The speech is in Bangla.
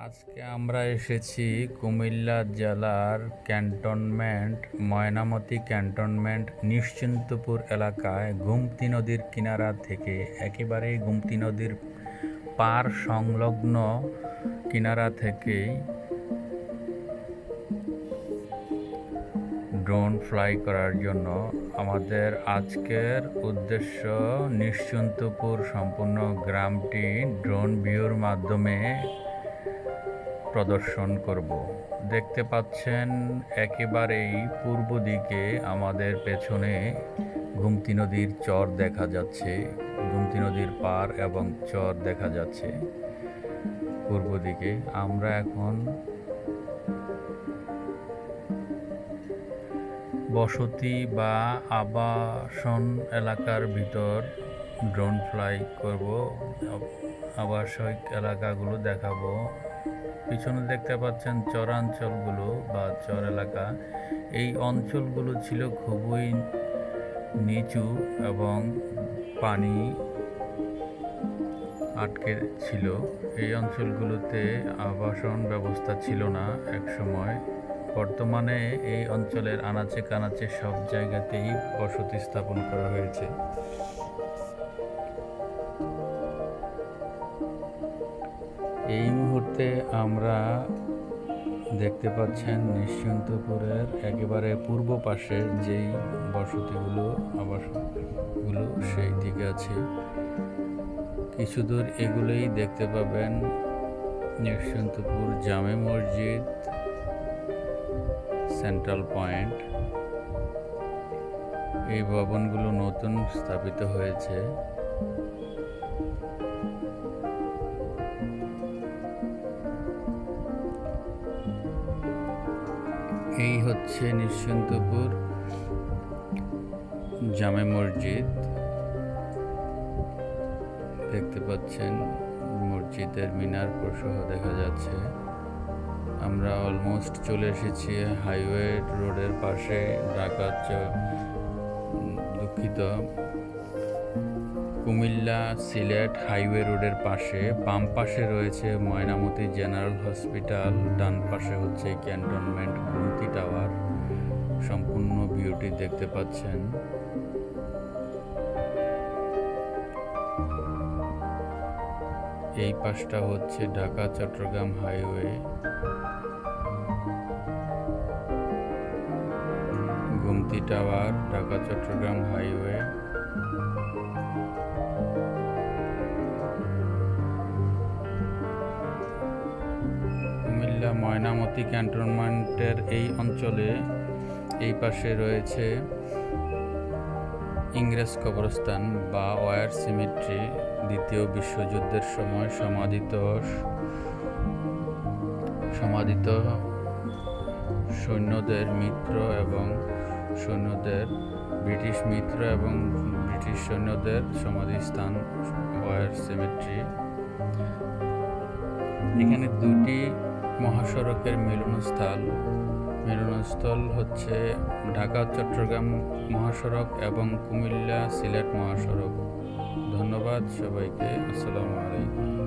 আজকে আমরা এসেছি কুমিল্লা জেলার ক্যান্টনমেন্ট ময়নামতি ক্যান্টনমেন্ট নিশ্চিন্তপুর এলাকায় গোমতী নদীর কিনারা থেকে একেবারে গোমতী নদীর পার সংলগ্ন কিনারা থেকেই ড্রোন ফ্লাই করার জন্য আমাদের আজকের উদ্দেশ্য নিশ্চিন্তপুর সম্পূর্ণ গ্রামটি ড্রোন ভিউর মাধ্যমে প্রদর্শন করব। দেখতে পাচ্ছেন একেবারেই পূর্ব দিকে আমাদের পেছনে গোমতী নদীর চর দেখা যাচ্ছে, গোমতী নদীর পার এবং চর দেখা যাচ্ছে পূর্ব দিকে। আমরা এখন বসতি বা আবাসন এলাকার ভিতর ড্রোন ফ্লাই করব, আবাসিক এলাকাগুলো দেখাবো। পিছনে দেখতে পাচ্ছেন চরাঞ্চলগুলো বা চর এলাকা। এই অঞ্চলগুলো ছিল খুবই নিচু এবং পানি আটকে ছিল। এই অঞ্চলগুলোতে আবাসন ব্যবস্থা ছিল না এক সময়। বর্তমানে এই অঞ্চলের আনাচে কানাচে সব জায়গাতেই বসতি স্থাপন করা হয়েছে। এই মুহূর্তে আমরা দেখতে পাচ্ছেন নিশ্চিন্তপুরের একেবারে পূর্ব পাশে যেই বসতিগুলো আবাসনগুলো সেই দিকে আছে। কিছু দূর এগুলোই দেখতে পাবেন নিশ্চিন্তপুর জামে মসজিদ, সেন্ট্রাল পয়েন্ট। এই ভবনগুলো নতুন স্থাপিত হয়েছে। এই হচ্ছে নিশ্চিন্তপুর জামে মসজিদ। দেখতে পাচ্ছেন মসজিদের মিনার সহ দেখা যাচ্ছে। আমরা অলমোস্ট চলে এসেছি হাইওয়ে রোডের পাশে, কুমিল্লা সিলেট হাইওয়ে রোডের পাশে। বাম পাশে রয়েছে ময়নামতি জেনারেল হসপিটাল, ডান পাশে হচ্ছে ক্যান্টনমেন্ট গোমতী টাওয়ার। সম্পূর্ণ ভিউটি দেখতে পাচ্ছেন। এই পাশটা হচ্ছে Dhaka Chattogram highway. Gomti tower, Dhaka Chattogram highway. Comilla Mainamati ক্যান্টনমেন্টের এই অঞ্চলে এই পাশে রয়েছে ইংরেজ কবরস্থান বা ওয়ার সিমেট্রি। দ্বিতীয় বিশ্বযুদ্ধের সময় সমাধিত সৈন্যদের মিত্র এবং ব্রিটিশ মিত্র এবং ব্রিটিশ সৈন্যদের সমাধিস্থান ওয়ার সিমেট্রি। এখানে দুটি মহাসড়কের মিলনস্থল হচ্ছে ঢাকা চট্টগ্রাম মহাসড়ক এবং কুমিল্লা সিলেট মহাসড়ক। ধন্যবাদ সবাইকে। আসসালামু আলাইকুম।